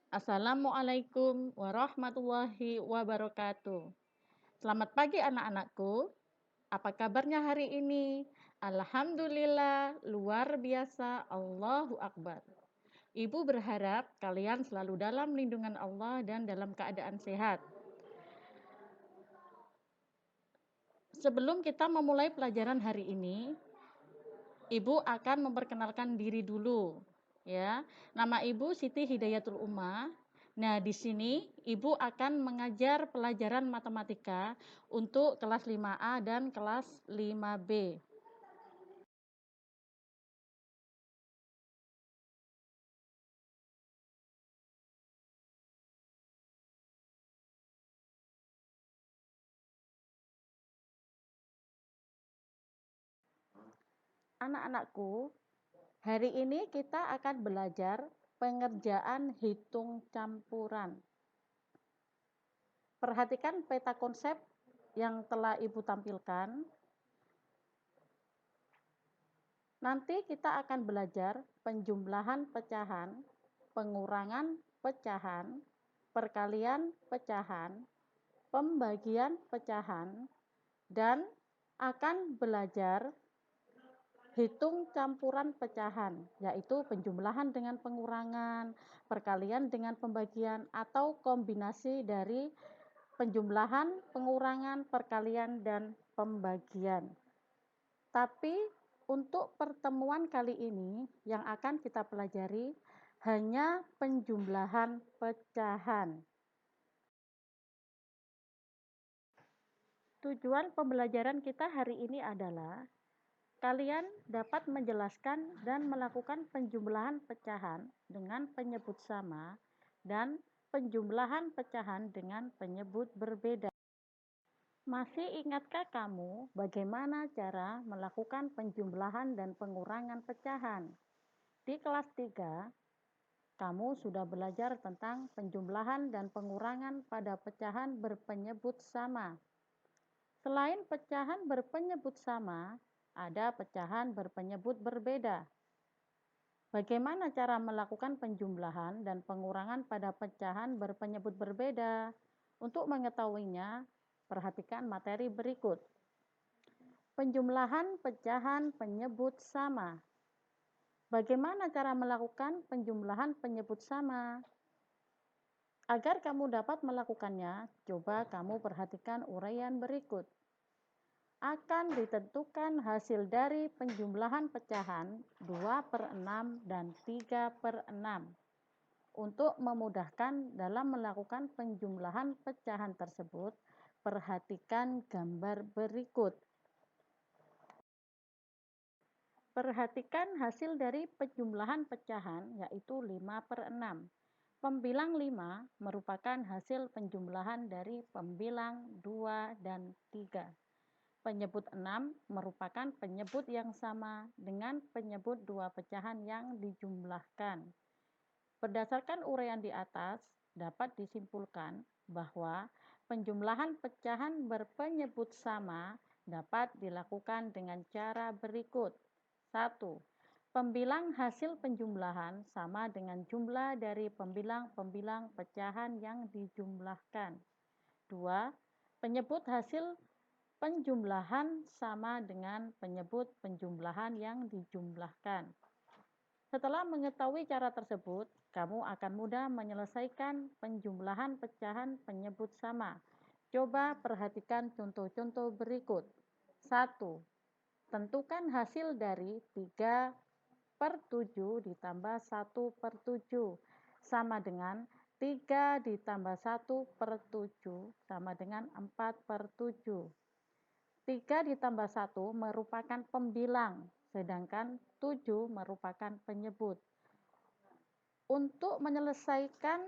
Assalamualaikum warahmatullahi wabarakatuh. Selamat pagi anak-anakku. Apa kabarnya hari ini? Alhamdulillah, luar biasa, Allahu Akbar. Ibu berharap kalian selalu dalam lindungan Allah dan dalam keadaan sehat. Sebelum kita memulai pelajaran hari ini, Ibu akan memperkenalkan diri dulu, ya. Nama Ibu Siti Hidayatul Umah. Nah, di sini Ibu akan mengajar pelajaran matematika untuk kelas 5A dan kelas 5B. Anak-anakku, hari ini kita akan belajar pengerjaan hitung campuran. Perhatikan peta konsep yang telah Ibu tampilkan. Nanti kita akan belajar penjumlahan pecahan, pengurangan pecahan, perkalian pecahan, pembagian pecahan, dan akan belajar hitung campuran pecahan, yaitu penjumlahan dengan pengurangan, perkalian dengan pembagian, atau kombinasi dari penjumlahan, pengurangan, perkalian, dan pembagian. Tapi untuk pertemuan kali ini yang akan kita pelajari hanya penjumlahan pecahan. Tujuan pembelajaran kita hari ini adalah kalian dapat menjelaskan dan melakukan penjumlahan pecahan dengan penyebut sama dan penjumlahan pecahan dengan penyebut berbeda. Masih ingatkah kamu bagaimana cara melakukan penjumlahan dan pengurangan pecahan? Di kelas 3, kamu sudah belajar tentang penjumlahan dan pengurangan pada pecahan berpenyebut sama. Selain pecahan berpenyebut sama, ada pecahan berpenyebut berbeda. Bagaimana cara melakukan penjumlahan dan pengurangan pada pecahan berpenyebut berbeda? Untuk mengetahuinya, perhatikan materi berikut. Penjumlahan pecahan penyebut sama. Bagaimana cara melakukan penjumlahan penyebut sama? Agar kamu dapat melakukannya, coba kamu perhatikan uraian berikut. Akan ditentukan hasil dari penjumlahan pecahan 2/6 dan 3/6. Untuk memudahkan dalam melakukan penjumlahan pecahan tersebut, perhatikan gambar berikut. Perhatikan hasil dari penjumlahan pecahan, yaitu 5/6. Pembilang 5 merupakan hasil penjumlahan dari pembilang 2 dan 3. Penyebut 6 merupakan penyebut yang sama dengan penyebut dua pecahan yang dijumlahkan. Berdasarkan uraian di atas, dapat disimpulkan bahwa penjumlahan pecahan berpenyebut sama dapat dilakukan dengan cara berikut. 1. Pembilang hasil penjumlahan sama dengan jumlah dari pembilang-pembilang pecahan yang dijumlahkan. 2. Penyebut hasil penjumlahan sama dengan penyebut penjumlahan yang dijumlahkan. Setelah mengetahui cara tersebut, kamu akan mudah menyelesaikan penjumlahan pecahan penyebut sama. Coba perhatikan contoh-contoh berikut. 1. Tentukan hasil dari 3/7 ditambah 1/7 sama dengan 3 ditambah 1/7 sama dengan 4/7. 3 ditambah 1 merupakan pembilang, sedangkan 7 merupakan penyebut. Untuk menyelesaikan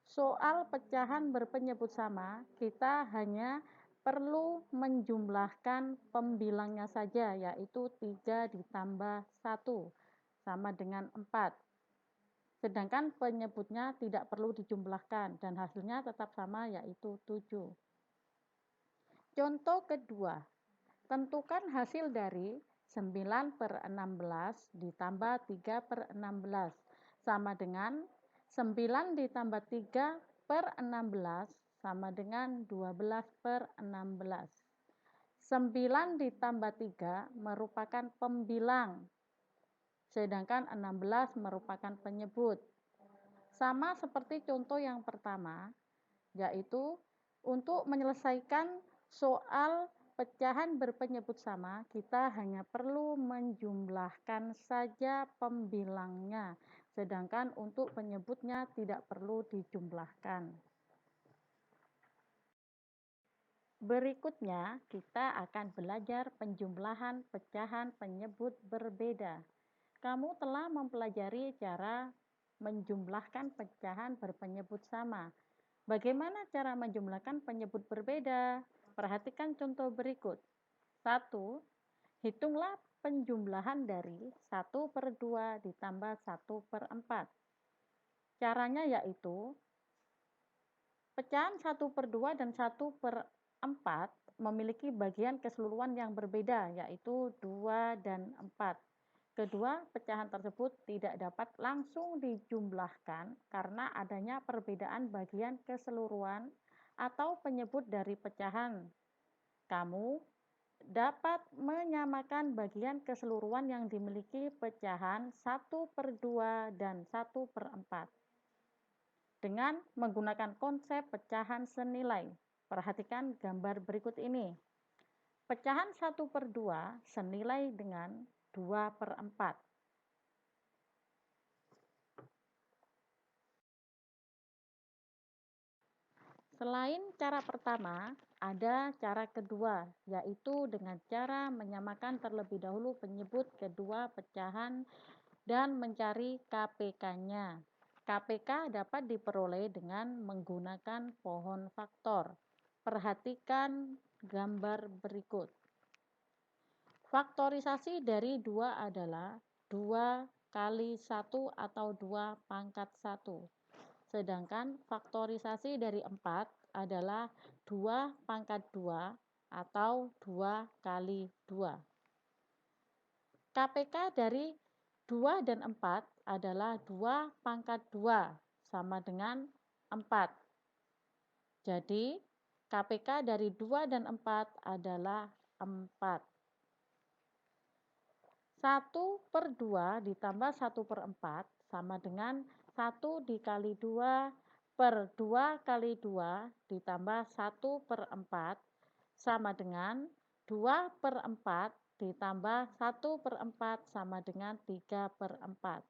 soal pecahan berpenyebut sama, kita hanya perlu menjumlahkan pembilangnya saja, yaitu 3 ditambah 1 sama dengan 4. Sedangkan penyebutnya tidak perlu dijumlahkan dan hasilnya tetap sama, yaitu 7. Contoh kedua, tentukan hasil dari 9/16 ditambah 3/16 sama dengan 9 ditambah 3 per 16 sama dengan 12 per 16. 9 ditambah 3 merupakan pembilang, sedangkan 16 merupakan penyebut. Sama seperti contoh yang pertama, yaitu untuk menyelesaikan soal pecahan berpenyebut sama, kita hanya perlu menjumlahkan saja pembilangnya, sedangkan untuk penyebutnya tidak perlu dijumlahkan. Berikutnya, kita akan belajar penjumlahan pecahan penyebut berbeda. Kamu telah mempelajari cara menjumlahkan pecahan berpenyebut sama. Bagaimana cara menjumlahkan penyebut berbeda? Perhatikan contoh berikut. 1. Hitunglah penjumlahan dari 1 per 2 ditambah 1 per 4. Caranya yaitu, pecahan 1 per 2 dan 1 per 4 memiliki bagian keseluruhan yang berbeda, yaitu 2 dan 4. Kedua, pecahan tersebut tidak dapat langsung dijumlahkan karena adanya perbedaan bagian keseluruhan atau penyebut dari pecahan. Kamu dapat menyamakan bagian keseluruhan yang dimiliki pecahan 1 per 2 dan 1 per 4 dengan menggunakan konsep pecahan senilai. Perhatikan gambar berikut ini. Pecahan 1 per 2 senilai dengan 2 per 4. Selain cara pertama, ada cara kedua, yaitu dengan cara menyamakan terlebih dahulu penyebut kedua pecahan dan mencari KPK-nya. KPK dapat diperoleh dengan menggunakan pohon faktor. Perhatikan gambar berikut. Faktorisasi dari 2 adalah 2 kali 1 atau 2 pangkat 1. Sedangkan faktorisasi dari 4 adalah 2 pangkat 2 atau 2 kali 2. KPK dari 2 dan 4 adalah 2 pangkat 2 sama dengan 4. Jadi, KPK dari 2 dan 4 adalah 4. 1 per 2 ditambah 1 per 4 sama dengan 1 dikali 2 per 2 kali 2 ditambah 1 per 4 sama dengan 2 per 4 ditambah 1 per 4 sama dengan 3 per 4.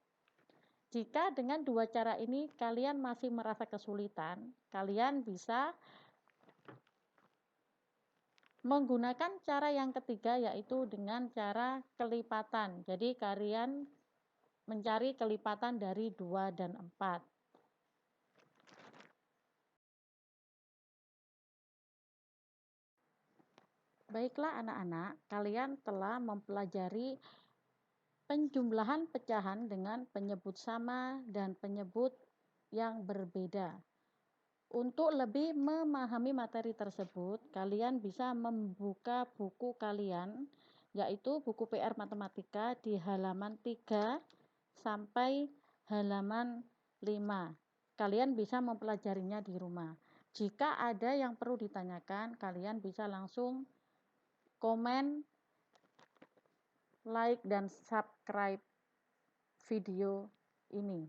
Jika dengan dua cara ini kalian masih merasa kesulitan, kalian bisa menggunakan cara yang ketiga, yaitu dengan cara kelipatan. Jadi kalian mencari kelipatan dari 2 dan 4. Baiklah anak-anak, kalian telah mempelajari penjumlahan pecahan dengan penyebut sama dan penyebut yang berbeda. Untuk lebih memahami materi tersebut, kalian bisa membuka buku kalian, yaitu buku PR Matematika di halaman 3 sampai halaman 5. Kalian bisa mempelajarinya di rumah. Jika ada yang perlu ditanyakan, kalian bisa langsung komen, like, dan subscribe video ini.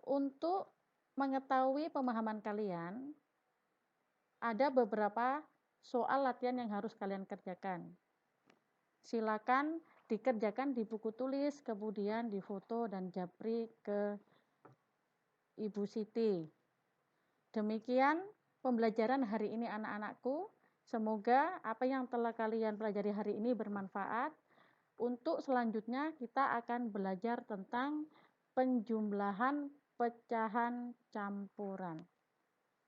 Untuk mengetahui pemahaman kalian, ada beberapa soal latihan yang harus kalian kerjakan. Silakan dikerjakan di buku tulis, kemudian difoto dan japri ke Ibu Siti. Demikian pembelajaran hari ini anak-anakku. Semoga apa yang telah kalian pelajari hari ini bermanfaat. Untuk selanjutnya kita akan belajar tentang penjumlahan pecahan campuran.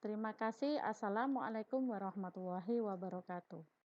Terima kasih. Assalamualaikum warahmatullahi wabarakatuh.